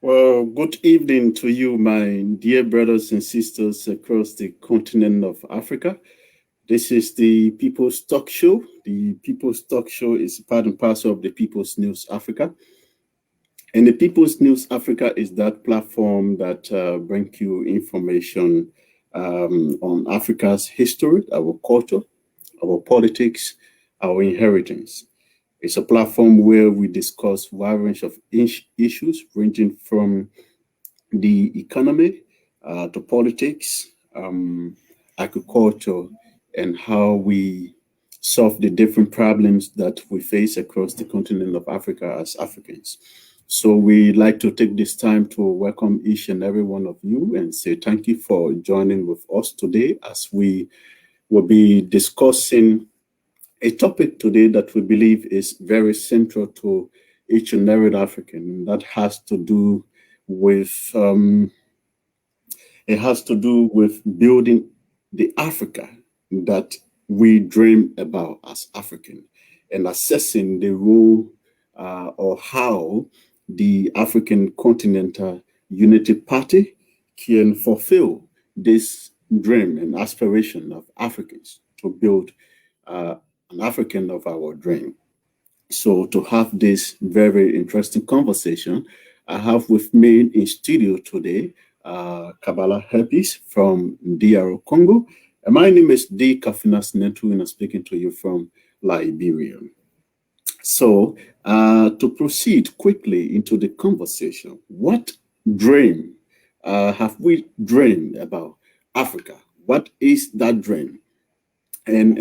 Well, good evening to you, my dear brothers and sisters across the continent of Africa. This is the People's Talk Show. The People's Talk Show is part and parcel of the People's News Africa. And the People's News Africa is that platform that brings you information on Africa's history, our culture, our politics, our inheritance. It's a platform where we discuss a wide range of issues ranging from the economy to politics, agriculture, and how we solve the different problems that we face across the continent of Africa as Africans. So we like to take this time to welcome each and every one of you and say thank you for joining with us today as we will be discussing a topic today that we believe is very central to each and every African. That has to do with it has to do with building the Africa that we dream about as African and assessing the role or how the African Continental Unity Party can fulfill this dream and aspiration of Africans to build uh, an African of our dream. So to have this very interesting conversation, I have with me in studio today Kabbalah Herpes from DR Congo. And my name is D. Kafinas Netu, and I'm speaking to you from Liberia. So to proceed quickly into the conversation, what dream have we dreamed about Africa? What is that dream? And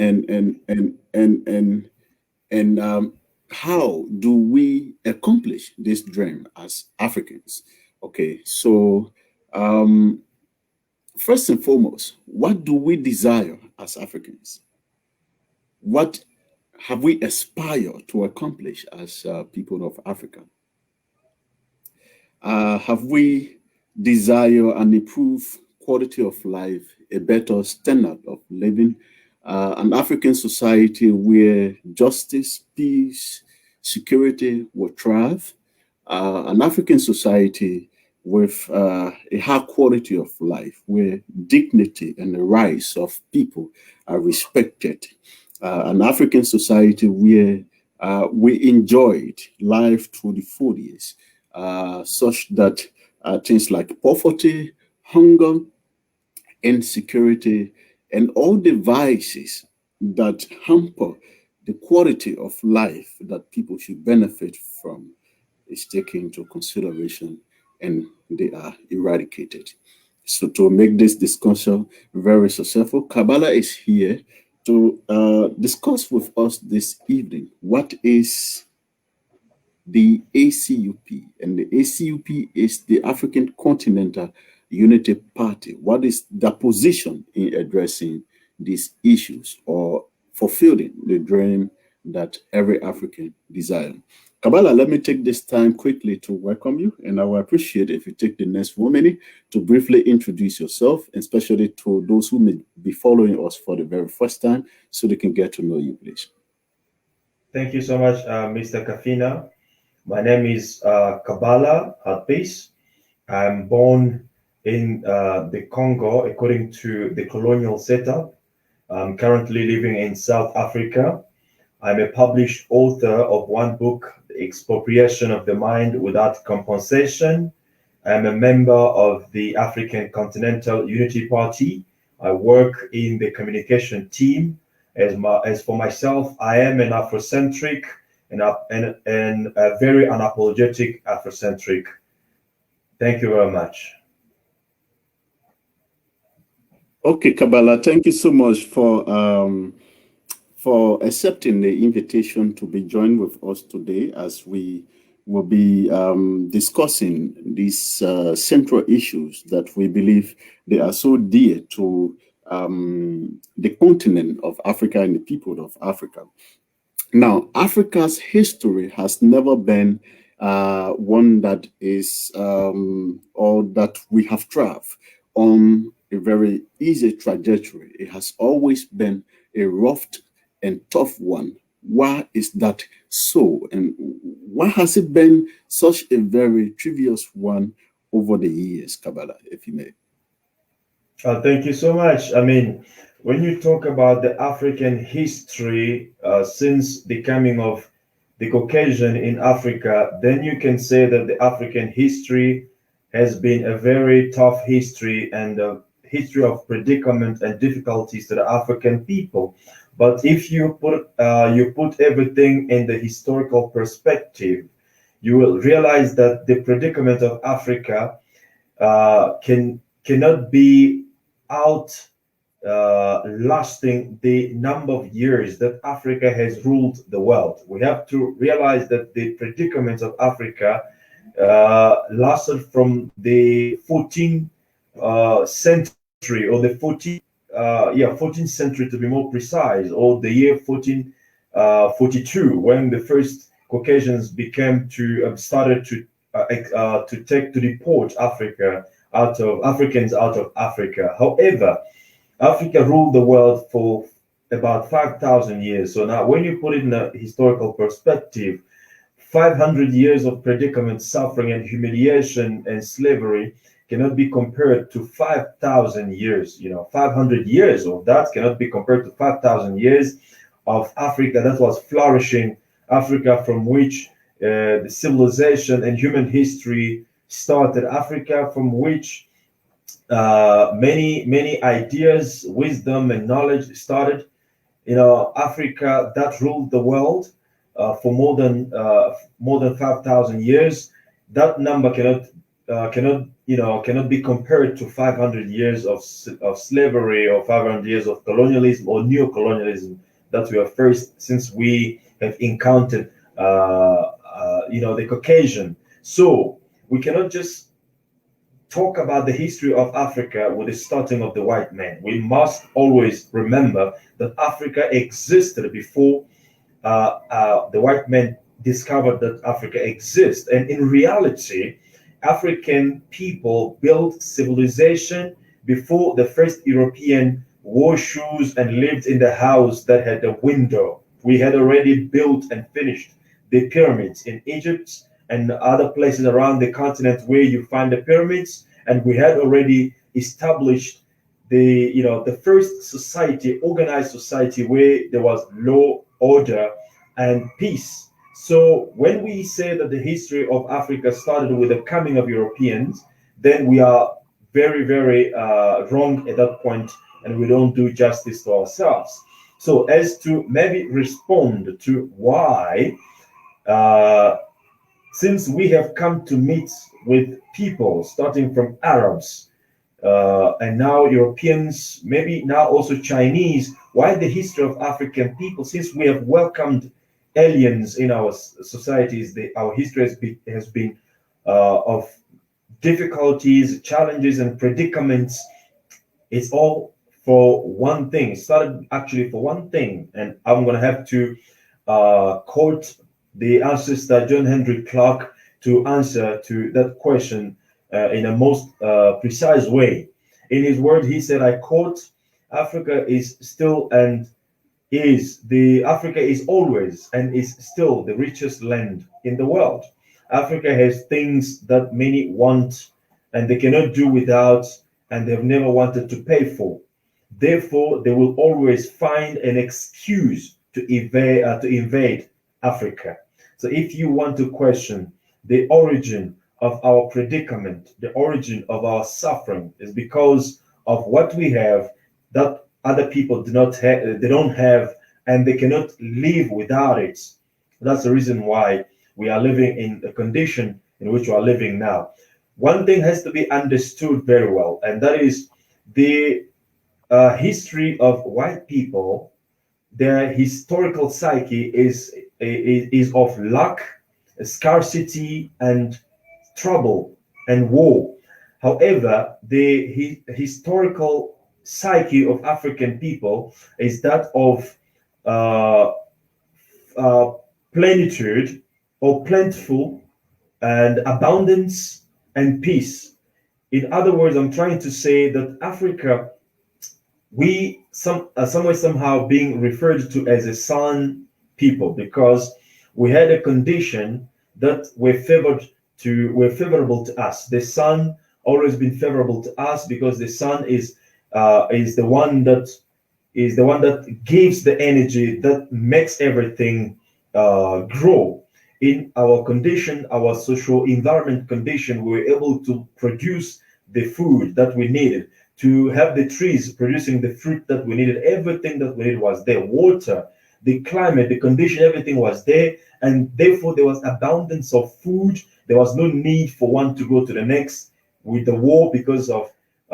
how do we accomplish this dream as Africans? Okay, so um, first and foremost, what do we desire as Africans? What have we aspired to accomplish as people of Africa? Have we desire and improve quality of life, a better standard of living, an African society where justice, peace, security will thrive, an African society with a high quality of life where dignity and the rights of people are respected, an African society where we enjoyed life through the 40s, such that things like poverty, hunger, insecurity, and all the vices that hamper the quality of life that people should benefit from is taken into consideration and they are eradicated. So to make this discussion very successful, Kabbalah is here to discuss with us this evening what is the ACUP, and the ACUP is the African Continental Unity Party. What is the position in addressing these issues or fulfilling the dream that every African desires? Kabbalah, let me take this time quickly to welcome you, and I will appreciate if you take the next 1 minute to briefly introduce yourself, especially to those who may be following us for the very first time, so they can get to know you, please. Thank you so much, Mr. Kafina. My name is Kabbalah Hadbis. I'm born in the Congo according to the colonial setup. I'm currently living in South Africa. I'm a published author of one book, The Expropriation of the Mind Without Compensation. I'm a member of the African Continental Unity Party. I work in the communication team. As for myself, I am an Afrocentric and a very unapologetic Afrocentric. Thank you very much. Okay, Kabbalah, thank you so much for accepting the invitation to be joined with us today as we will be discussing these central issues that we believe they are so dear to the continent of Africa and the people of Africa. Now, Africa's history has never been one that is or that we have thrived on a very easy trajectory. It has always been a rough and tough one Why is that so? And why has it been such a very trivial one over the years, Kabbalah, if you may? Thank you so much. I mean, when you talk about the African history since the coming of the Caucasian in Africa, then you can say that the African history has been a very tough history and a history of predicament and difficulties to the African people. But if you put everything in the historical perspective, you will realize that the predicament of Africa cannot be out lasting the number of years that Africa has ruled the world. We have to realize that the predicament of Africa lasted from the 14th century, or the 14th century to be more precise, or the year 1442, when the first Caucasians became to started to deport Africans out of Africa. However, Africa ruled the world for about 5,000 years. So now, when you put it in a historical perspective, 500 years of predicament, suffering, and humiliation and slavery cannot be compared to 5,000 years. 500 years of that cannot be compared to 5,000 years of Africa that was flourishing, Africa from which the civilization and human history started, Africa from which many ideas, wisdom, and knowledge started. Africa that ruled the world for more than 5,000 years. That number cannot be compared to 500 years of slavery, or 500 years of colonialism or neo-colonialism that we have first since we have encountered the Caucasian. So we cannot just talk about the history of Africa with the starting of the white man. We must always remember that Africa existed before the white man discovered that Africa exists. And in reality, African people built civilization before the first European wore shoes and lived in the house that had a window. We had already built and finished the pyramids in Egypt and other places around the continent where you find the pyramids, and we had already established the first society, organized society, where there was law, order, and peace. So when we say that the history of Africa started with the coming of Europeans, then we are very, very wrong at that point, and we don't do justice to ourselves. So as to maybe respond to why, since we have come to meet with people starting from Arabs and now Europeans, maybe now also Chinese, why the history of African people, since we have welcomed aliens in our societies, our history has been of difficulties, challenges, and predicaments. It's all for one thing. It started actually for one thing, and I'm going to have to quote the ancestor John Henry Clark to answer to that question in a most precise way. In his word, he said, I quote, Africa is still and Africa is always and is still the richest land in the world. Africa has things that many want and they cannot do without, and they've never wanted to pay for. Therefore, they will always find an excuse to invade Africa. So if you want to question the origin of our predicament, the origin of our suffering, is because of what we have that other people do not have, they don't have, and they cannot live without it. That's the reason why we are living in the condition in which we are living now. One thing has to be understood very well, and that is the history of white people. Their historical psyche is of luck, scarcity, and trouble and war. However, the historical psyche of African people is that of plenitude or plentiful and abundance and peace. In other words, I'm trying to say that Africa, we somehow being referred to as a son people, because we had a condition that were favorable to us. The sun always been favorable to us because the sun is the one that gives the energy that makes everything grow. In our condition, our social environment condition, we were able to produce the food that we needed, to have the trees producing the fruit that we needed. Everything that we needed was there. Water, the climate, the condition, everything was there. And therefore, there was abundance of food. There was no need for one to go to the next with the war because of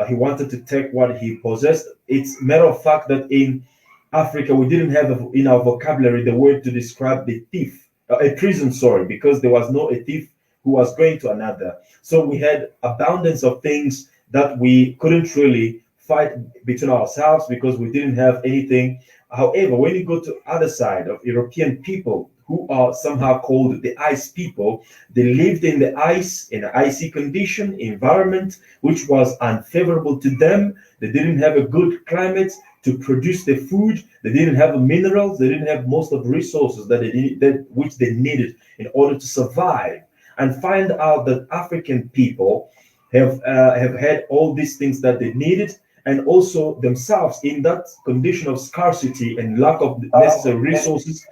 he wanted to take what he possessed. It's matter of fact that in Africa, we didn't have in our vocabulary the word to describe the thief, a prison, sorry, because there was no a thief who was going to another. So we had abundance of things that we couldn't really fight between ourselves because we didn't have anything. However, when you go to other side of European people who are somehow called the ice people, they lived in the ice, in an icy condition, environment, which was unfavorable to them. They didn't have a good climate to produce the food. They didn't have the minerals. They didn't have most of the resources that which they needed in order to survive. And find out that African people have had all these things that they needed, and also themselves in that condition of scarcity and lack of necessary resources,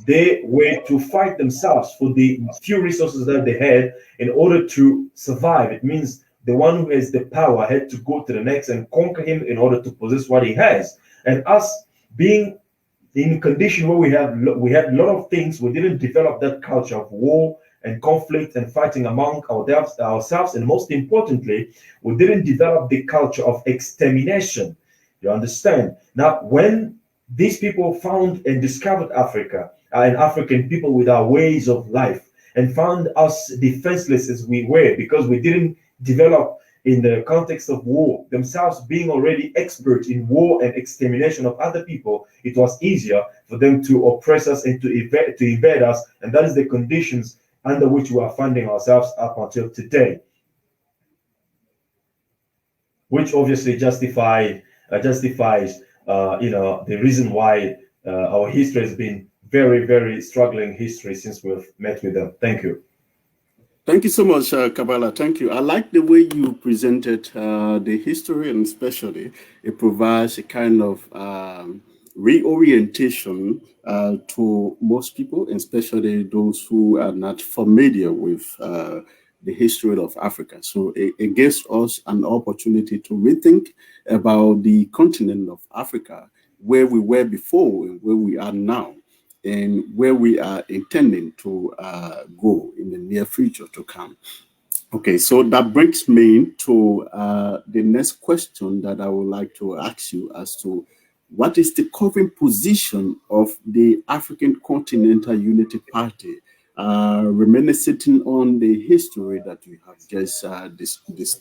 they were to fight themselves for the few resources that they had in order to survive. It means the one who has the power had to go to the next and conquer him in order to possess what he has. And us being in a condition where we had a lot of things, we didn't develop that culture of war and conflict and fighting among ourselves. And most importantly, we didn't develop the culture of extermination. You understand? Now, when these people found and discovered Africa and African people with our ways of life, and found us defenseless as we were because we didn't develop in the context of war, themselves being already experts in war and extermination of other people, it was easier for them to oppress us and to invade us. And that is the conditions under which we are finding ourselves up until today, which obviously justifies the reason why our history has been very, very struggling history since we've met with them. Thank you. Thank you so much, Kabbalah. Thank you. I like the way you presented the history, and especially it provides a kind of reorientation to most people, especially those who are not familiar with the history of Africa. So it gives us an opportunity to rethink about the continent of Africa, where we were before and where we are now, and where we are intending to go in the near future to come. Okay, so that brings me to the next question that I would like to ask you as to what is the current position of the African Continental Unity Party, reminiscing on the history that we have just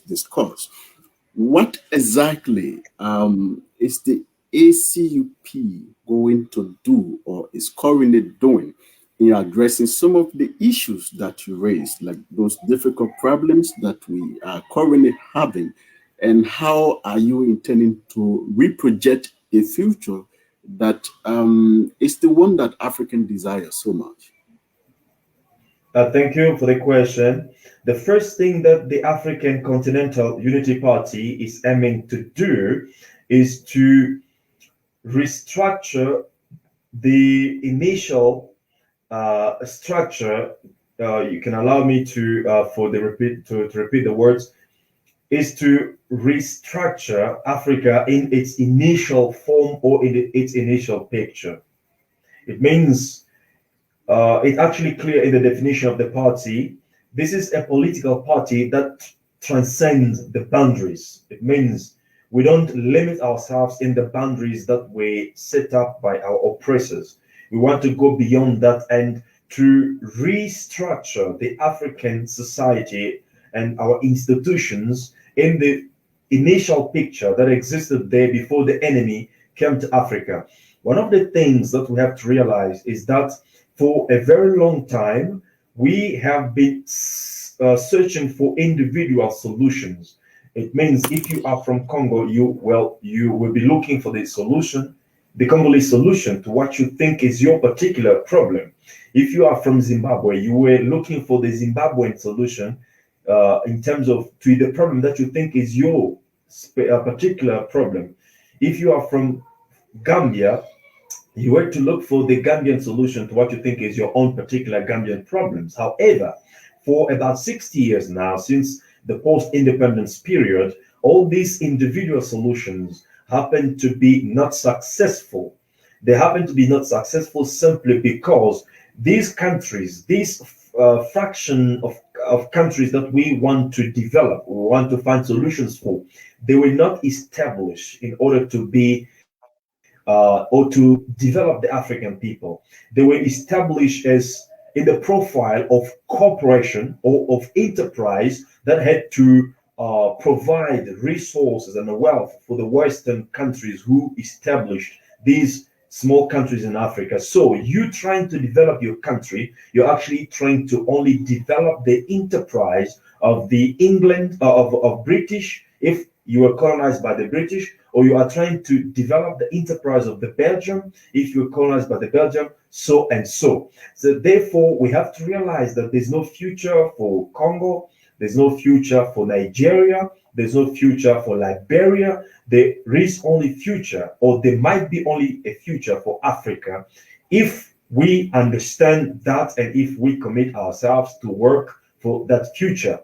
discussed. What exactly is the ACUP going to do or is currently doing in addressing some of the issues that you raised, like those difficult problems that we are currently having, and how are you intending to reproject a future that is the one that African desire so much? Thank you for the question. The first thing that the African Continental Unity Party is aiming to do is to restructure the initial structure. You can allow me to repeat the words. Is to restructure Africa in its initial form or in its initial picture. It means it's actually clear in the definition of the party. This is a political party that transcends the boundaries. It means we don't limit ourselves in the boundaries that we set up by our oppressors. We want to go beyond that and to restructure the African society and our institutions in the initial picture that existed there before the enemy came to Africa. One of the things that we have to realize is that for a very long time, we have been searching for individual solutions. It means if you are from Congo, you will be looking for the solution the Congolese solution to what you think is your particular problem. If you are from Zimbabwe, you were looking for the Zimbabwean solution in terms of to the problem that you think is your particular problem. If you are from Gambia, you were to look for the Gambian solution to what you think is your own particular Gambian problems. However, for about 60 years now, since the post-independence period, all these individual solutions happen to be not successful. They happen to be not successful simply because these countries, this fraction of countries that we want to develop, we want to find solutions for, they were not established in order to be or to develop the African people. They were established as in the profile of corporation or of enterprise that had to provide resources and wealth for the Western countries who established these small countries in Africa. So you trying to develop your country, you're actually trying to only develop the enterprise of the England, of British, if you were colonized by the British, or you are trying to develop the enterprise of the Belgium, if you were colonized by the Belgium, so and so. So therefore, we have to realize that there's no future for Congo, there's no future for Nigeria, there's no future for Liberia. There is only future, or there might be only a future for Africa if we understand that and if we commit ourselves to work for that future.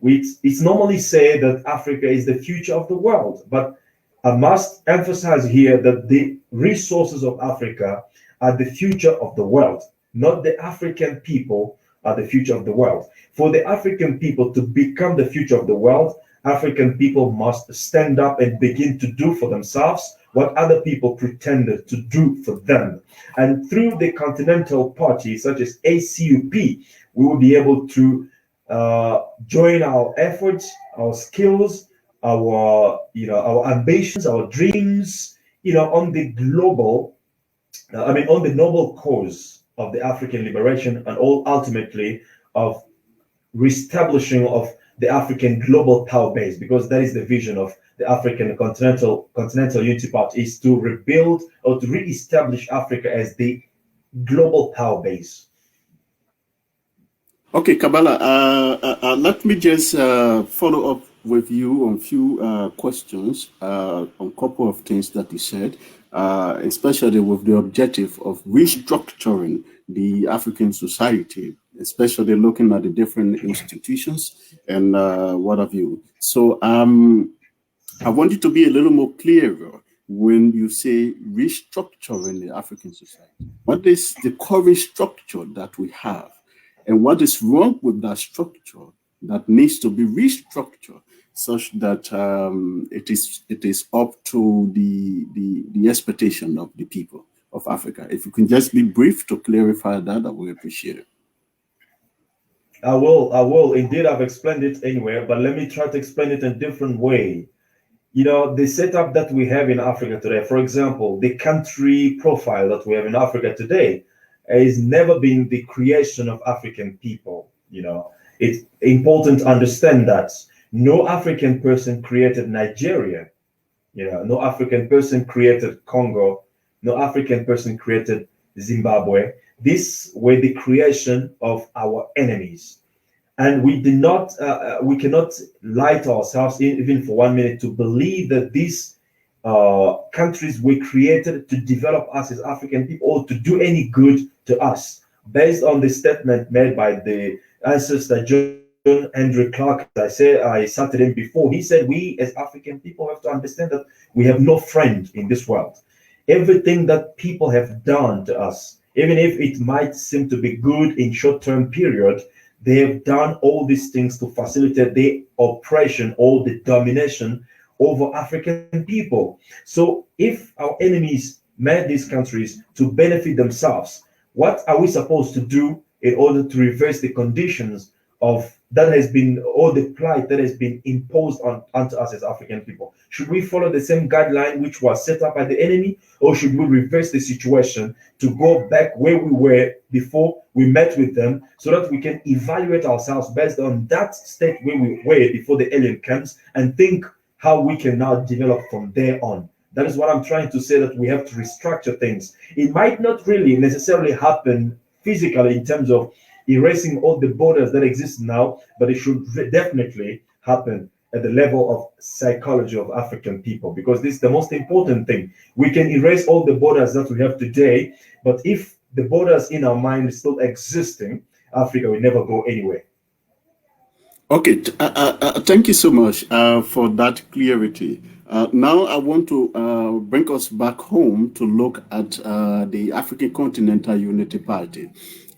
It's normally said that Africa is the future of the world, but I must emphasize here that the resources of Africa are the future of the world, not the African people are the future of the world. For the African people to become the future of the world, African people must stand up and begin to do for themselves what other people pretended to do for them. And through the continental parties such as ACUP, we will be able to join our efforts, our skills, our ambitions, our dreams, on the global, on the noble cause of the African liberation and all ultimately of reestablishing of the African global power base, because that is the vision of the African Continental Unity Party, is to rebuild or to reestablish Africa as the global power base. Okay, Kabbalah, let me just follow up with you on a few questions on a couple of things that you said, especially with the objective of restructuring the African society, especially looking at the different institutions and what have you. So I want you to be a little more clearer when you say restructuring the African society. What is the current structure that we have? And what is wrong with that structure that needs to be restructured such that it is up to the expectation of the people of Africa? If you can just be brief to clarify that, I would appreciate it. I will. Indeed, I've explained it anywhere, but let me try to explain it in a different way. The setup that we have in Africa today, for example, the country profile that we have in Africa today, has never been the creation of African people. It's important to understand that no African person created Nigeria. No African person created Congo. No African person created Zimbabwe. These were the creation of our enemies. And we cannot lie to ourselves even for 1 minute to believe that these countries were created to develop us as African people or to do any good to us. Based on the statement made by the ancestor John Henry Clark, I cited him before, he said, we as African people have to understand that we have no friend in this world. Everything that people have done to us, even if it might seem to be good in short-term period, they have done all these things to facilitate the oppression or the domination over African people. So if our enemies made these countries to benefit themselves, what are we supposed to do in order to reverse the conditions of that has been, or the plight that has been imposed onto us as African people? Should we follow the same guideline which was set up by the enemy, or should we reverse the situation to go back where we were before we met with them, so that we can evaluate ourselves based on that state where we were before the alien comes and think how we can now develop from there on? That is what I'm trying to say, that we have to restructure things. It might not really necessarily happen physically in terms of erasing all the borders that exist now, but it should definitely happen at the level of psychology of African people, because this is the most important thing. We can erase all the borders that we have today, but if the borders in our mind is still existing, Africa will never go anywhere. Okay, thank you so much for that clarity. Now I want to bring us back home to look at the African Continental Unity Party.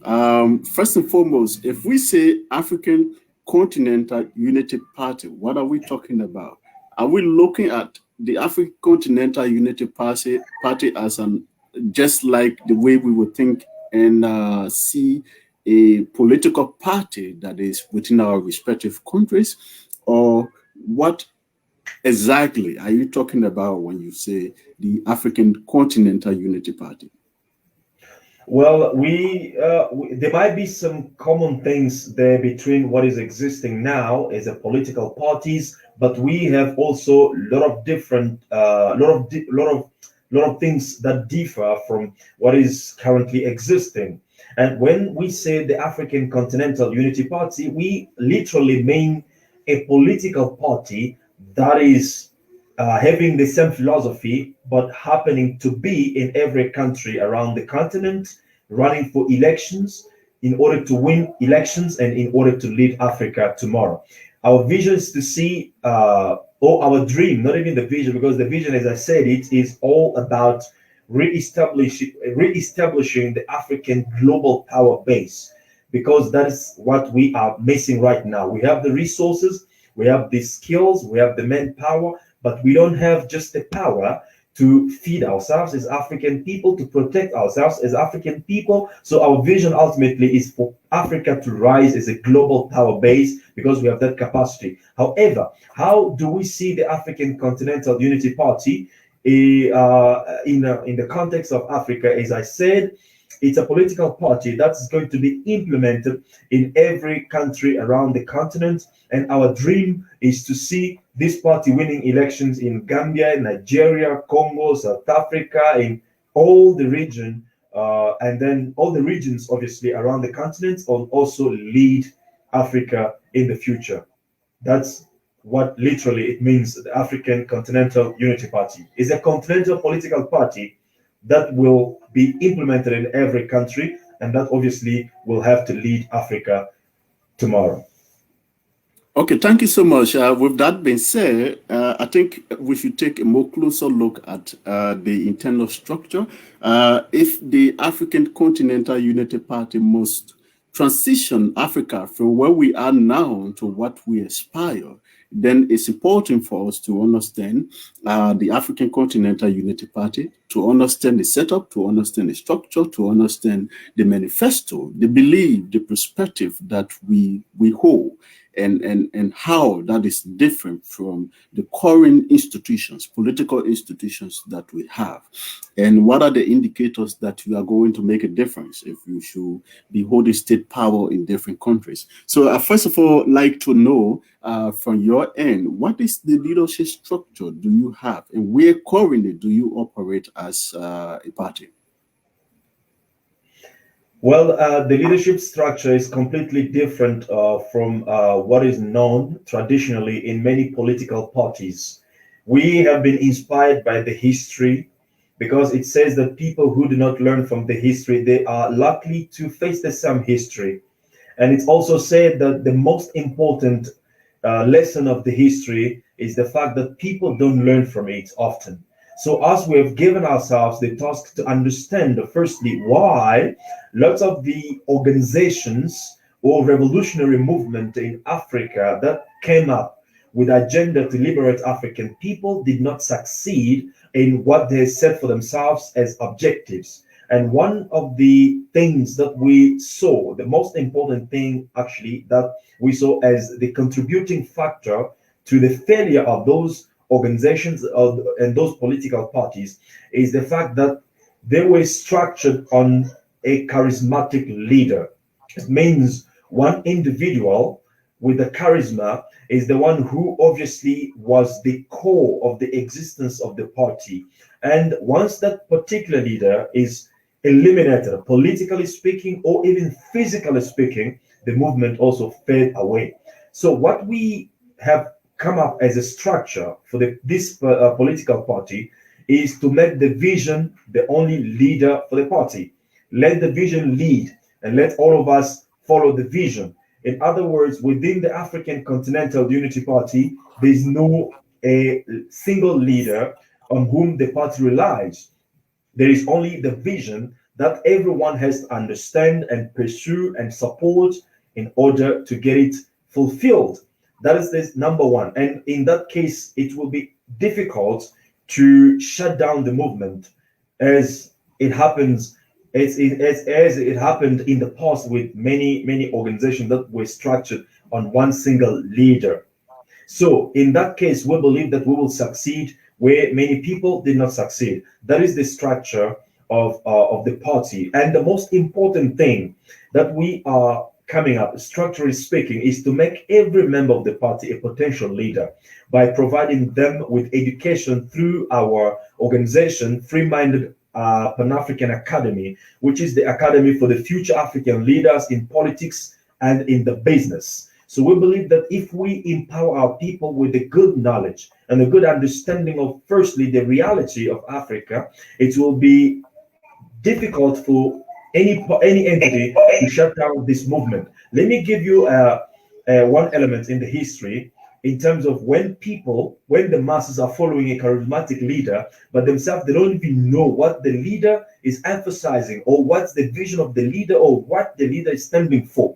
First and foremost, if we say African Continental Unity Party, what are we talking about? Are we looking at the African Continental Unity Party as an, just like the way we would think and see a political party that is within our respective countries, or what exactly are you talking about when you say the African Continental Unity Party? Well, there might be some common things there between what is existing now as a political parties, but we have also a lot of different, lot of things that differ from what is currently existing. And when we say the African Continental Unity Party, we literally mean a political party that is having the same philosophy, but happening to be in every country around the continent, running for elections in order to win elections and in order to lead Africa tomorrow. Our vision is to see, or our dream, not even the vision, because the vision, as I said, it is all about reestablishing the African global power base, because that is what we are missing right now. We have the resources, we have the skills, we have the manpower, but we don't have just the power to feed ourselves as African people, to protect ourselves as African people. So our vision ultimately is for Africa to rise as a global power base, because we have that capacity. However, how do we see the African Continental Unity Party in the context of Africa? As I said, it's a political party that's going to be implemented in every country around the continent. And our dream is to see this party winning elections in Gambia, Nigeria, Congo, South Africa, in all the region, and then all the regions, obviously, around the continent, and also lead Africa in the future. That's what literally it means. The African Continental Unity Party is a continental political party that will be implemented in every country, and that obviously will have to lead Africa tomorrow. Okay, thank you so much. With that being said, I think we should take a more closer look at the internal structure. If the African Continental Unity Party must transition Africa from where we are now to what we aspire, then it's important for us to understand the African Continental Unity Party, to understand the setup, to understand the structure, to understand the manifesto, the belief, the perspective that we hold, and how that is different from the current institutions, political institutions that we have. And what are the indicators that you are going to make a difference if you should be holding state power in different countries? So first of all, like to know from your end, what is the leadership structure do you have, and where currently do you operate as a party? Well, the leadership structure is completely different from what is known traditionally in many political parties. We have been inspired by the history, because it says that people who do not learn from the history, they are likely to face the same history. And it's also said that the most important lesson of the history is the fact that people don't learn from it often. So, as we have given ourselves the task to understand, firstly, why lots of the organizations or revolutionary movement in Africa that came up with agenda to liberate African people did not succeed in what they set for themselves as objectives. And one of the things that we saw, the most important thing actually that we saw as the contributing factor to the failure of those organizations and those political parties, is the fact that they were structured on a charismatic leader. It means one individual with the charisma is the one who obviously was the core of the existence of the party. And once that particular leader is eliminated, politically speaking, or even physically speaking, the movement also fade away. So what we have come up as a structure for this political party is to make the vision the only leader for the party. Let the vision lead, and let all of us follow the vision. In other words, within the African Continental Unity Party, there is no a single leader on whom the party relies. There is only the vision that everyone has to understand and pursue and support in order to get it fulfilled. That is this number one. And in that case, it will be difficult to shut down the movement as it happens as it happened in the past with many organizations that were structured on one single leader. So in that case, we believe that we will succeed where many people did not succeed. That is the structure of the party. And the most important thing that we are coming up, structurally speaking, is to make every member of the party a potential leader by providing them with education through our organization, Free-Minded Pan-African Academy, which is the academy for the future African leaders in politics and in the business. So we believe that if we empower our people with the good knowledge and a good understanding of, firstly, the reality of Africa, it will be difficult for any entity to shut down this movement. Let me give you one element in the history in terms of when the masses are following a charismatic leader, but themselves, they don't even know what the leader is emphasizing or what's the vision of the leader or what the leader is standing for.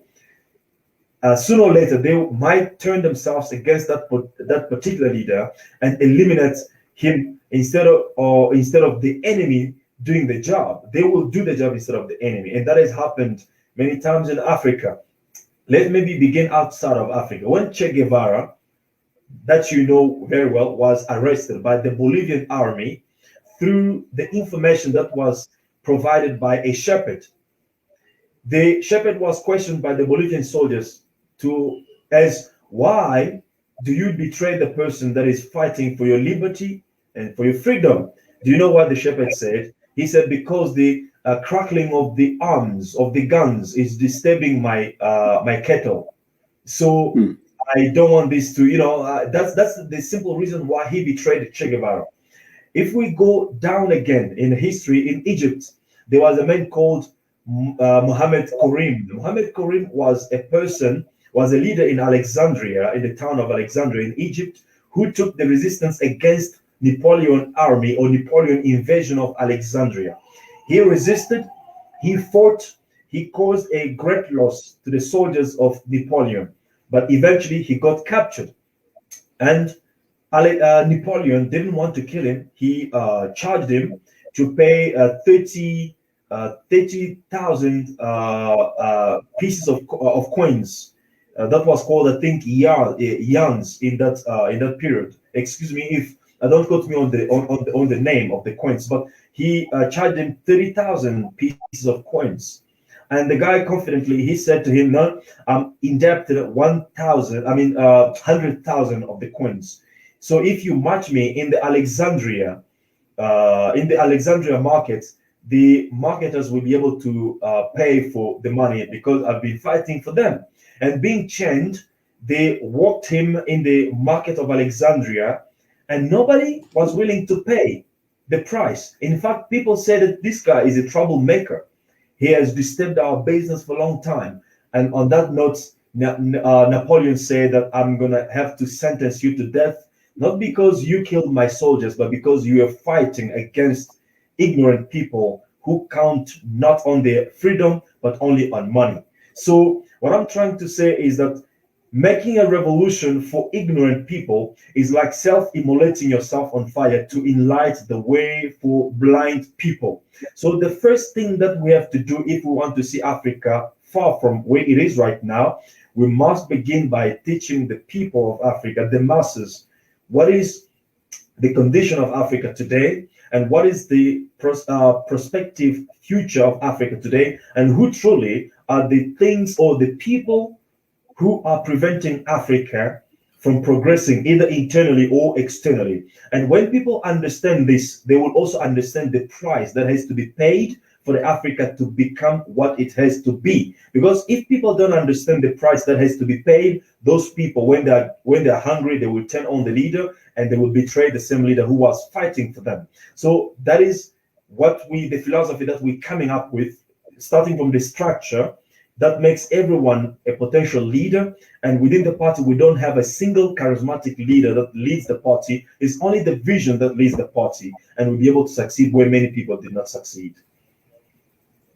Sooner or later, they might turn themselves against that particular leader and eliminate him instead of the enemy doing the job. They will do the job instead of the enemy, and that has happened many times in Africa. Let's maybe begin outside of Africa. When Che Guevara, that you know very well, was arrested by the Bolivian army through the information that was provided by a shepherd. The shepherd was questioned by the Bolivian soldiers as why do you betray the person that is fighting for your liberty and for your freedom? Do you know what the shepherd said? He said, because the crackling of the arms of the guns is disturbing my cattle. So I don't want this to, that's the simple reason why he betrayed Che Guevara. If we go down again in history, in Egypt, there was a man called Mohammed Karim. Mohammed Karim was a leader in Alexandria, in the town of Alexandria in Egypt, who took the resistance against Napoleon army or Napoleon invasion of Alexandria. He resisted, he fought, he caused a great loss to the soldiers of Napoleon, but eventually he got captured. And Napoleon didn't want to kill him. He charged him to pay 30,000 pieces of coins. That was called, I think, yans in that period. Excuse me if don't quote me on the name of the coins, but he charged him 30,000 pieces of coins. And the guy confidently, he said to him, "No, I'm indebted 100,000 of the coins. So if you match me in the Alexandria market, the marketers will be able to pay for the money because I've been fighting for them." And being chained, they walked him in the market of Alexandria, and nobody was willing to pay the price. In fact, people said that this guy is a troublemaker. He has disturbed our business for a long time. And on that note, Napoleon said that I'm going to have to sentence you to death, not because you killed my soldiers, but because you are fighting against ignorant people who count not on their freedom, but only on money. So what I'm trying to say is that making a revolution for ignorant people is like self-immolating yourself on fire to enlighten the way for blind people. So the first thing that we have to do if we want to see Africa far from where it is right now, we must begin by teaching the people of Africa, the masses, what is the condition of Africa today, and what is the prospective future of Africa today, and who truly are the things or the people who are preventing Africa from progressing either internally or externally. And when people understand this, they will also understand the price that has to be paid for the Africa to become what it has to be. Because if people don't understand the price that has to be paid, those people, when they're hungry, they will turn on the leader and they will betray the same leader who was fighting for them. So that is the philosophy that we're coming up with, starting from the structure that makes everyone a potential leader. And within the party, we don't have a single charismatic leader that leads the party. It's only the vision that leads the party, and we'll be able to succeed where many people did not succeed.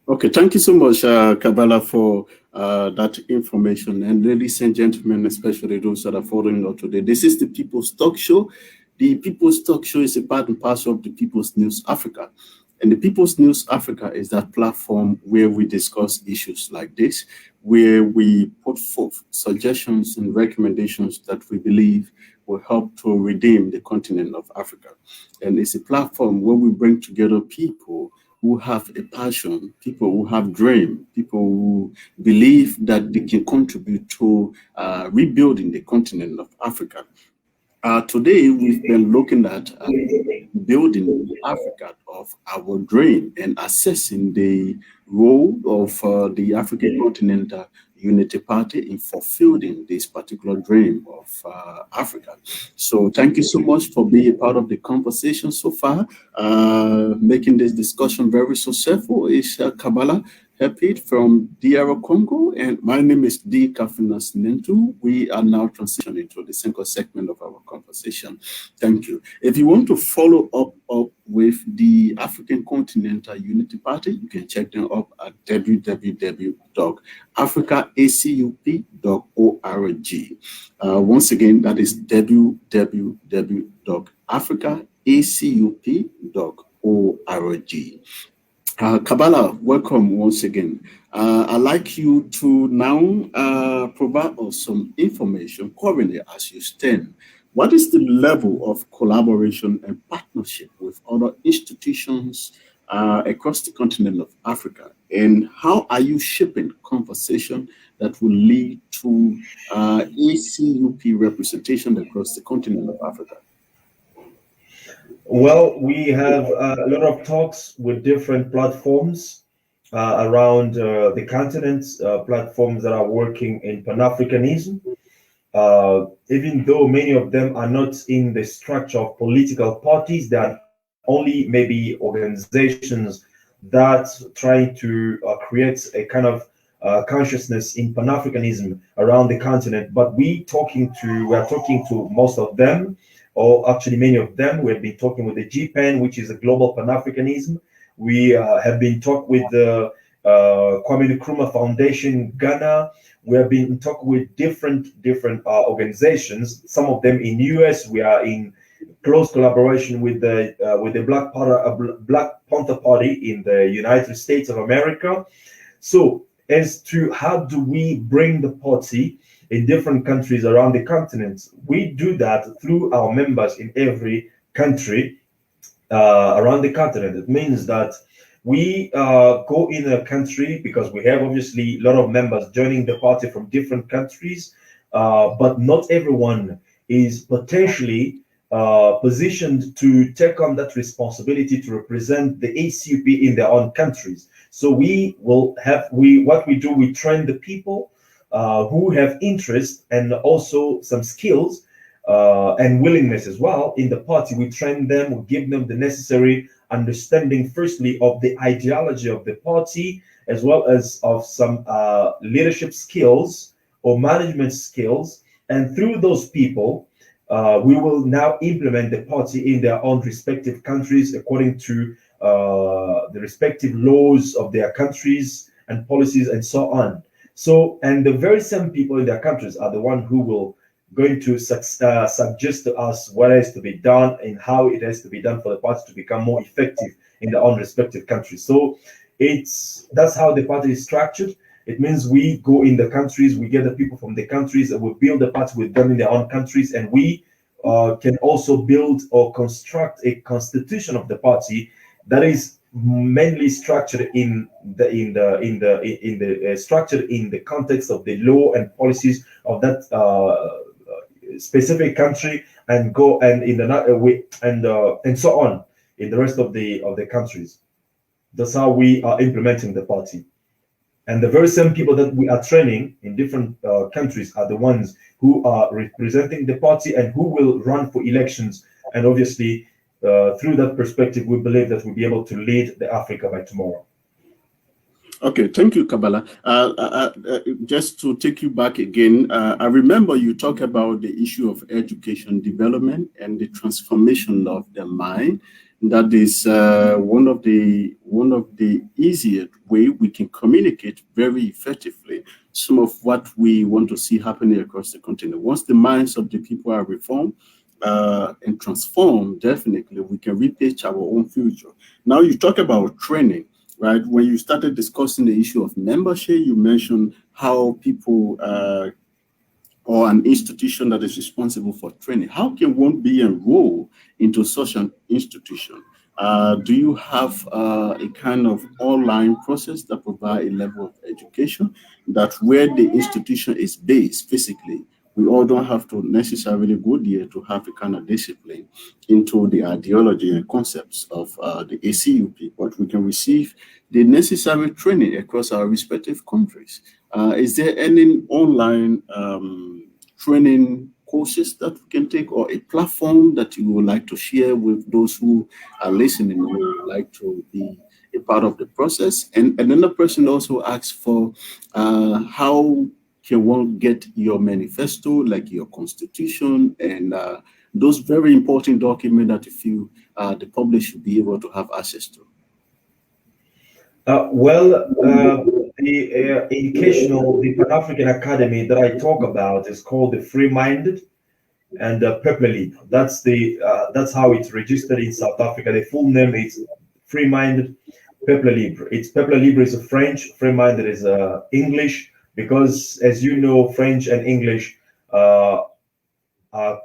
Okay, thank you so much, Kabbalah, for that information. And ladies and gentlemen, especially those that are following us today, this is the People's Talk Show. The People's Talk Show is a part and parcel of the People's News Africa. And the People's News Africa is that platform where we discuss issues like this, where we put forth suggestions and recommendations that we believe will help to redeem the continent of Africa. And it's a platform where we bring together people who have a passion, people who have dream, people who believe that they can contribute to rebuilding the continent of Africa. Today, we've been looking at building the Africa of our dream and assessing the role of the African Continental Unity Party in fulfilling this particular dream of Africa. So thank you so much for being a part of the conversation so far. Making this discussion very successful is Kabbalah Hepid from DR Congo, and my name is D. Kafinas Nentu. We are now transitioning to the second segment of our conversation. Thank you. If you want to follow up with the African Continental Unity Party, you can check them up at www.africaacup.org. Once again, that is www.africaacup.org. Kabbalah, welcome once again. I'd like you to now provide us some information currently as you stand. What is the level of collaboration and partnership with other institutions across the continent of Africa? And how are you shaping conversation that will lead to ACUP representation across the continent of Africa? Well, we have a lot of talks with different platforms around the continent, platforms that are working in Pan-Africanism. Even though many of them are not in the structure of political parties, they are only maybe organizations that trying to create a kind of consciousness in Pan-Africanism around the continent. But we are talking to most of them, or actually many of them. We have been talking with the GPAN, which is a global Pan-Africanism. We have been talking with the Kwame Nkrumah Foundation in Ghana. We have been in talk with different organizations. Some of them in US. We are in close collaboration with the Black Panther Party in the United States of America. So as to how do we bring the party in different countries around the continent, we do that through our members in every country around the continent. It means that we go in a country because we have obviously a lot of members joining the party from different countries, but not everyone is potentially positioned to take on that responsibility to represent the ACUP in their own countries. So we train the people who have interest and also some skills and willingness as well in the party. We train them, we give them the necessary understanding, firstly, of the ideology of the party, as well as of some leadership skills or management skills. And through those people, we will now implement the party in their own respective countries according to the respective laws of their countries and policies and so on. So, and the very same people in their countries are the one who will going to suggest to us what has to be done and how it has to be done for the party to become more effective in their own respective countries. So that's how the party is structured. It means we go in the countries, we get the people from the countries, and we build the party with them in their own countries, and we can also build or construct a constitution of the party that is mainly structured in the structured in the context of the law and policies of that specific country, and go and in the way and so on in the rest of the countries. That's how we are implementing the party. And the very same people that we are training in different countries are the ones who are representing the party and who will run for elections. And obviously, through that perspective, we believe that we'll be able to lead the Africa by tomorrow. Okay, thank you, Kabbalah. Just to take you back again, I remember you talk about the issue of education development and the transformation of the mind. That is one of the easiest way we can communicate very effectively some of what we want to see happening across the continent. Once the minds of the people are reformed and transformed, definitely we can repitch our own future. Now you talk about training. Right, when you started discussing the issue of membership, you mentioned how people or an institution that is responsible for training. How can one be enrolled into such an institution? Do you have a kind of online process that provide a level of education that where the institution is based physically? We all don't have to necessarily go there to have a kind of discipline into the ideology and concepts of the ACUP, but we can receive the necessary training across our respective countries. Is there any online training courses that we can take, or a platform that you would like to share with those who are listening who would like to be a part of the process? And another person also asks for how can one get your manifesto, like your constitution, and those very important documents that you feel the public should be able to have access to? The educational, the Pan-African Academy that I talk about is called the Free-Minded and Peuple Libre. That's how it's registered in South Africa. The full name is Free-Minded Peuple Libre. It's Peuple Libre is a French, Free-Minded is English, because as you know, French and English are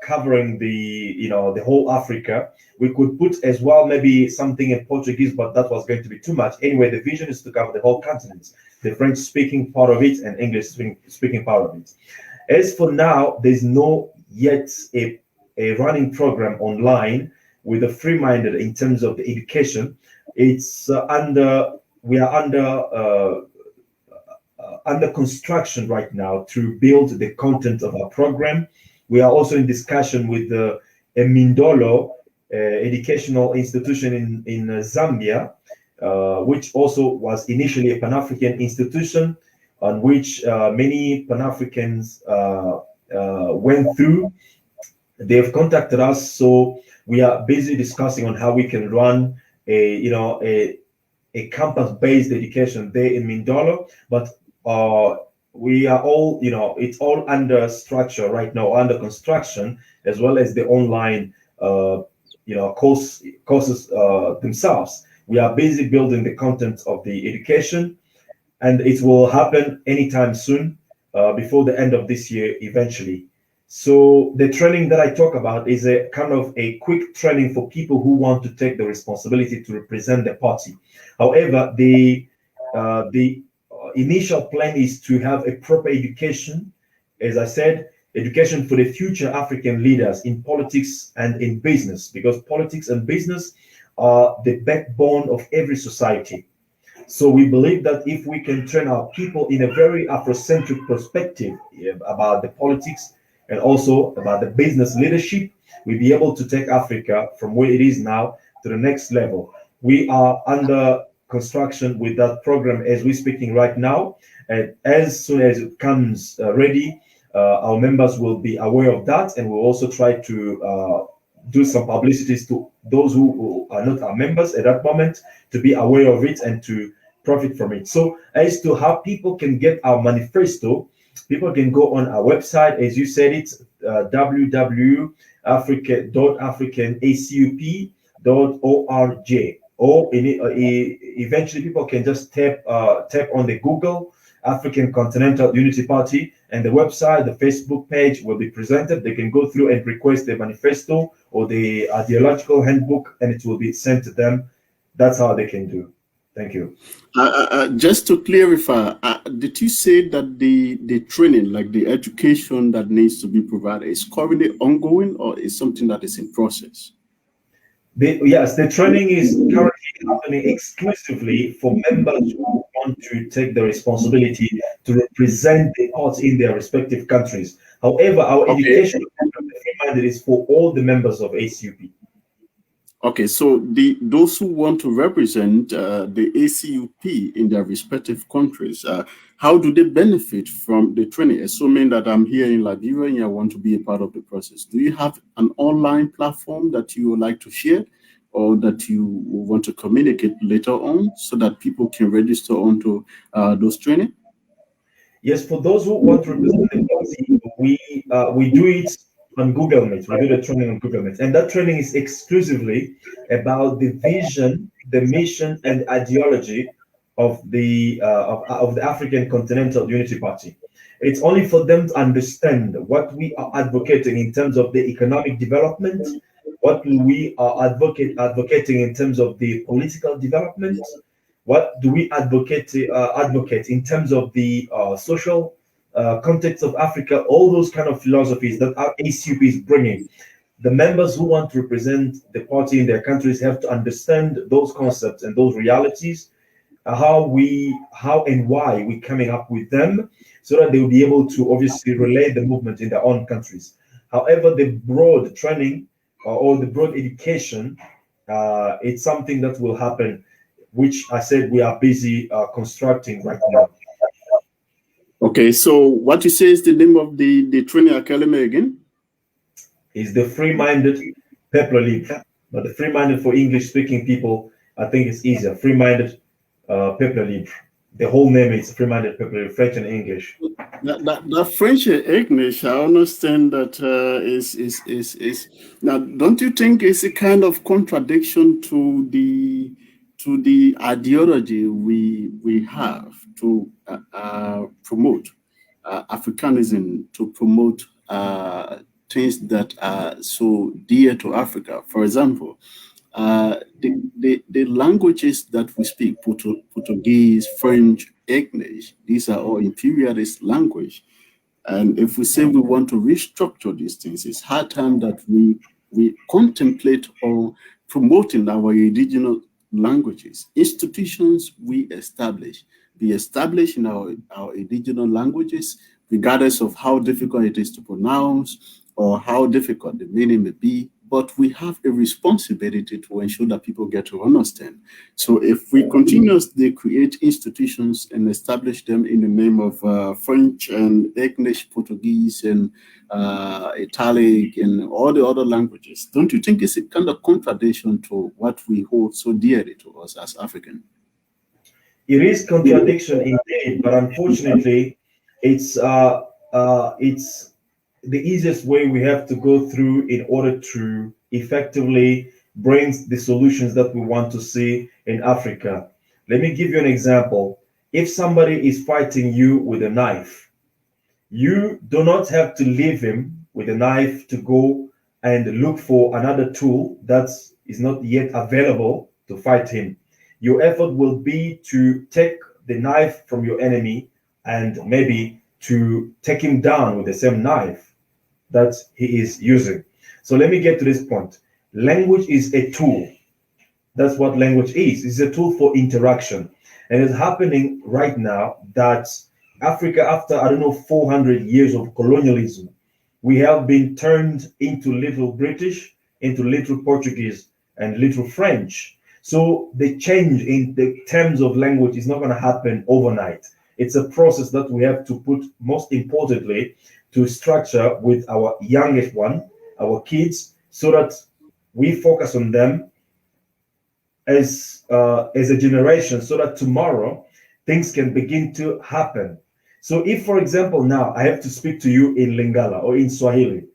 covering the whole Africa. We could put as well maybe something in Portuguese, but that was going to be too much. Anyway, the vision is to cover the whole continent, the French speaking part of it and English speaking part of it. As for now, there's no yet a running program online with the Free-Minded in terms of the education. It's we are under construction right now to build the content of our program. We are also in discussion with the Mindolo educational institution in Zambia, which also was initially a Pan-African institution on which many Pan-Africans went through. They've contacted us, so we are busy discussing on how we can run a campus-based education there in Mindolo, but we are all, it's all under structure right now, under construction, as well as the online, courses themselves. We are busy building the content of the education, and it will happen anytime soon, before the end of this year, eventually. So the training that I talk about is a kind of a quick training for people who want to take the responsibility to represent the party. However, the initial plan is to have a proper education, as I said, education for the future African leaders in politics and in business, because politics and business are the backbone of every society. So we believe that if we can train our people in a very Afrocentric perspective about the politics and also about the business leadership, we'll be able to take Africa from where it is now to the next level. We are under construction with that program as we're speaking right now, and as soon as it comes ready, our members will be aware of that, and we'll also try to do some publicities to those who are not our members at that moment to be aware of it and to profit from it. So as to how people can get our manifesto, people can go on our website, as you said, it's www.african.acup.org. Or eventually people can just tap on the Google African Continental Unity Party, and the website, the Facebook page will be presented. They can go through and request the manifesto or the ideological handbook, and it will be sent to them That's how they can do. Thank you. Just to clarify, did you say that the training, like the education that needs to be provided, is currently ongoing or is something that is in process? Yes, the training is currently happening exclusively for members who want to take the responsibility to represent the arts in their respective countries. However, our Okay. education program, the Free-Minded, is for all the members of ACUP. Okay, so those who want to represent the ACUP in their respective countries, how do they benefit from the training? Assuming that I'm here in Liberia and I want to be a part of the process, do you have an online platform that you would like to share or that you want to communicate later on so that people can register onto those training? Yes, for those who want to represent the party, we do it on Google Meet. We do the training on Google Meet, and that training is exclusively about the vision, the mission, and ideology of the African Continental Unity Party. It's only for them to understand what we are advocating in terms of the economic development, what we are advocating in terms of the political development, what do we advocate in terms of the social context of Africa, all those kind of philosophies that our ACUP is bringing. The members who want to represent the party in their countries have to understand those concepts and those realities, how and why we're coming up with them, so that they will be able to obviously relay the movement in their own countries. However, the broad training or the broad education, it's something that will happen, which I said we are busy constructing right now. Okay, so what you say is the name of the training academy again? Is the Free-Minded Peuple Libre. But the Free-Minded for English-speaking people, I think it's easier. Free-Minded Peuple Libre. The whole name is Free-Minded Peuple Libre, French and English. The French and English, I understand that is now. Don't you think it's a kind of contradiction to the ideology we have to promote Africanism, to promote things that are so dear to Africa? For example, the languages that we speak, Portuguese, French, English, these are all imperialist language. And if we say we want to restructure these things, it's high time that we contemplate on promoting our indigenous languages. Institutions we establish, be established in our indigenous languages, regardless of how difficult it is to pronounce or how difficult the meaning may be. But we have a responsibility to ensure that people get to understand. So if we continuously create institutions and establish them in the name of French and English, Portuguese and Italic and all the other languages, don't you think it's a kind of contradiction to what we hold so dearly to us as African? It is contradiction indeed, but unfortunately, it's the easiest way we have to go through in order to effectively bring the solutions that we want to see in Africa. Let me give you an example. If somebody is fighting you with a knife, you do not have to leave him with a knife to go and look for another tool that is not yet available to fight him. Your effort will be to take the knife from your enemy and maybe to take him down with the same knife that he is using. So let me get to this point. Language is a tool. That's what language is. It's a tool for interaction. And it's happening right now that Africa, after, I don't know, 400 years of colonialism, we have been turned into little British, into little Portuguese, and little French. So the change in the terms of language is not going to happen overnight. It's a process that we have to put, most importantly, to structure with our youngest one, our kids, so that we focus on them as a generation, so that tomorrow things can begin to happen. So if, for example, now I have to speak to you in Lingala or in Swahili,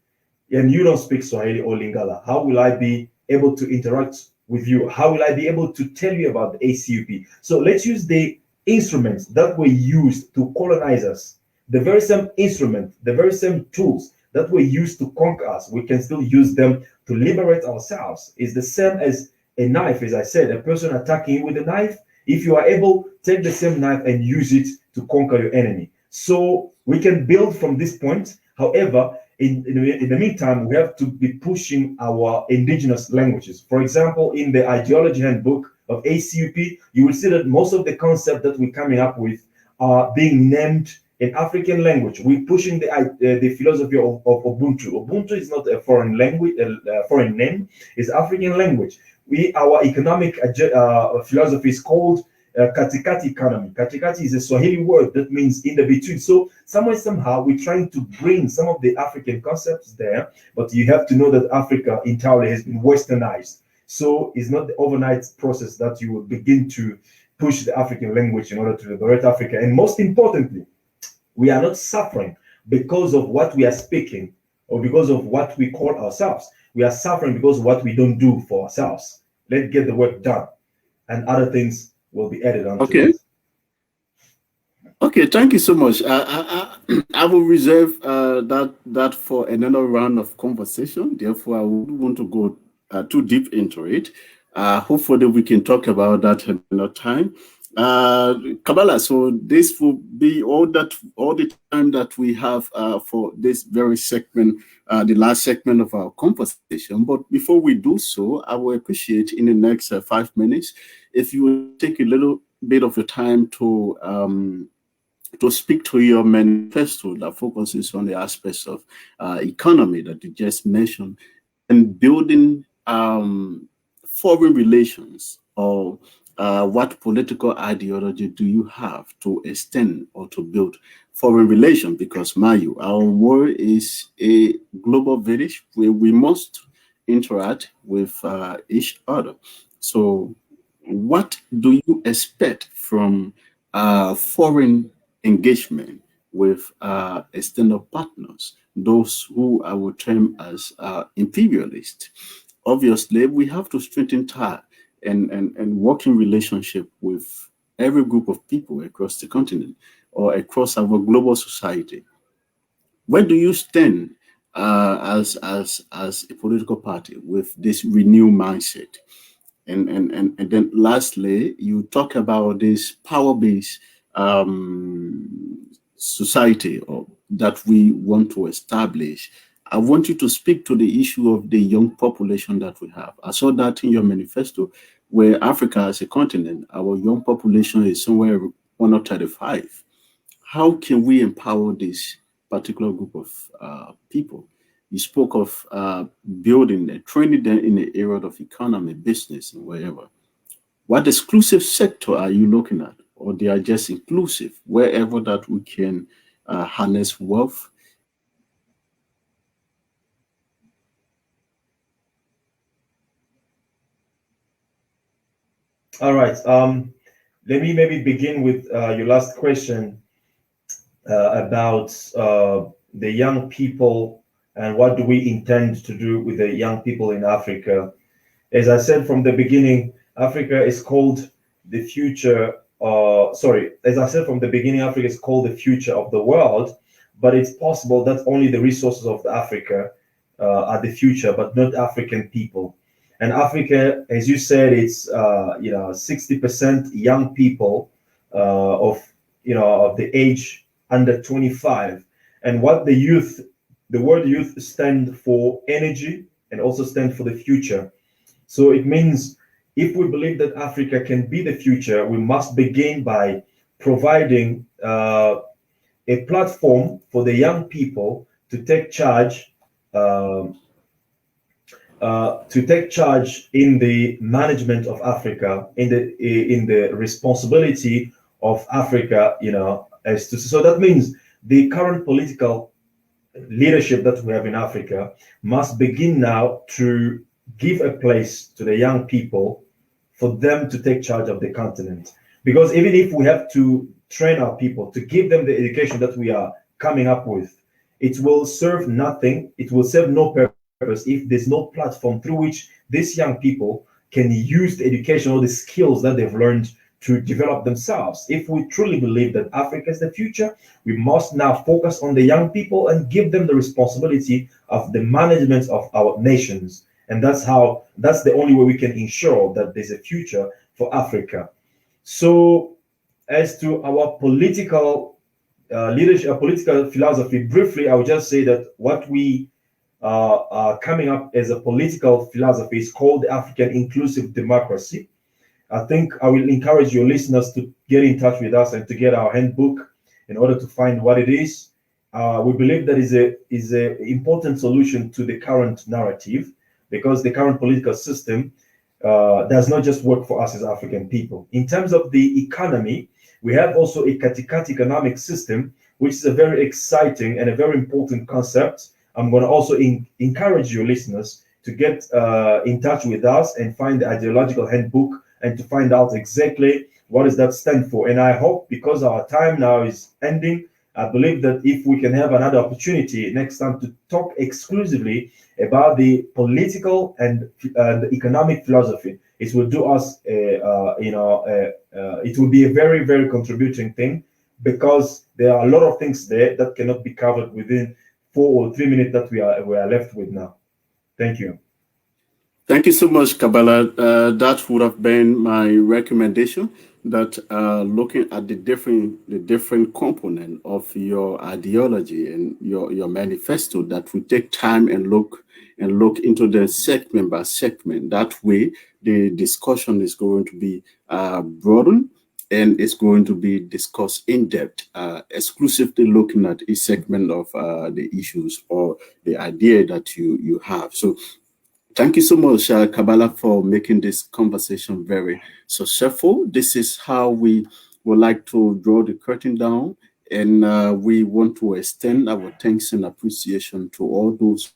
and you don't speak Swahili or Lingala, how will I be able to interact with you? How will I be able to tell you about the ACUP? So let's use the instruments that were used to colonize us. The very same instrument, the very same tools that were used to conquer us, we can still use them to liberate ourselves. It's the same as a knife, as I said, a person attacking you with a knife, if you are able, take the same knife and use it to conquer your enemy. So we can build from this point. However, in the meantime, we have to be pushing our indigenous languages. For example, in the ideology handbook of ACUP, you will see that most of the concepts that we're coming up with are being named in African language. We're pushing the philosophy of Ubuntu. Ubuntu is not a foreign language, a foreign name. It's African language. Our economic philosophy is called katikati economy. Katikati is a Swahili word that means in the between. So somehow we're trying to bring some of the African concepts there, but you have to know that Africa entirely has been westernized. So it's not the overnight process that you will begin to push the African language in order to liberate Africa. And most importantly, we are not suffering because of what we are speaking or because of what we call ourselves. We are suffering because of what we don't do for ourselves. Let's get the work done, and other things will be added on. Okay. Okay, thank you so much. I will reserve that for another round of conversation. Therefore, I wouldn't want to go too deep into it. Hopefully, we can talk about that another time. Kabbalah, so this will be all the time that we have for this very segment, the last segment of our conversation. But before we do so, I will appreciate in the next 5 minutes if you will take a little bit of your time to speak to your manifesto that focuses on the aspects of economy that you just mentioned and building foreign relations, or what political ideology do you have to extend or to build foreign relations? Because, Mayu, our world is a global village where we must interact with each other. So what do you expect from foreign engagement with external partners, those who I would term as imperialists? Obviously, we have to strengthen ties and working relationship with every group of people across the continent or across our global society. Where do you stand as a political party with this renewed mindset? And then lastly, you talk about this power-based society or that we want to establish. I want you to speak to the issue of the young population that we have. I saw that in your manifesto, where Africa as a continent, our young population is somewhere 135. How can we empower this particular group of people? You spoke of building and training them in the area of economy, business, and wherever. What exclusive sector are you looking at? Or they are just inclusive, wherever that we can harness wealth? All right. Let me maybe begin with your last question about the young people and what do we intend to do with the young people in Africa. As I said from the beginning, Africa is called the future. As I said from the beginning, Africa is called the future of the world, but it's possible that only the resources of Africa are the future, but not African people. And Africa, as you said, it's 60% young people of the age under 25. And what the word youth stand for energy and also stand for the future. So it means if we believe that Africa can be the future, we must begin by providing a platform for the young people to take charge in the management of Africa, in the responsibility of Africa, so that means the current political leadership that we have in Africa must begin now to give a place to the young people for them to take charge of the continent. Because even if we have to train our people to give them the education that we are coming up with, it will serve nothing, it will serve no purpose if there's no platform through which these young people can use the education or the skills that they've learned to develop themselves. If we truly believe that Africa is the future, we must now focus on the young people and give them the responsibility of the management of our nations. And that's the only way we can ensure that there's a future for Africa. So as to our political leadership, political philosophy, briefly, I would just say that what we are coming up as a political philosophy is called African Inclusive Democracy. I think I will encourage your listeners to get in touch with us and to get our handbook in order to find what it is. We believe that is a important solution to the current narrative, because the current political system does not just work for us as African people. In terms of the economy, we have also a Katikati economic system, which is a very exciting and a very important concept. I'm going to also encourage your listeners to get in touch with us and find the ideological handbook and to find out exactly what does that stand for. And I hope, because our time now is ending, I believe that if we can have another opportunity next time to talk exclusively about the political and the economic philosophy, it will do us, it will be a very, very contributing thing, because there are a lot of things there that cannot be covered within 4 or 3 minutes that we are left with now. Thank you. Thank you so much, Kabbalah. That would have been my recommendation. That looking at the different component of your ideology and your manifesto, that we take time and look into the segment by segment. That way, the discussion is going to be broadened and it's going to be discussed in depth, exclusively looking at each segment of the issues or the idea that you have. So thank you so much, Kabbalah, for making this conversation very successful. This is how we would like to draw the curtain down, and we want to extend our thanks and appreciation to all those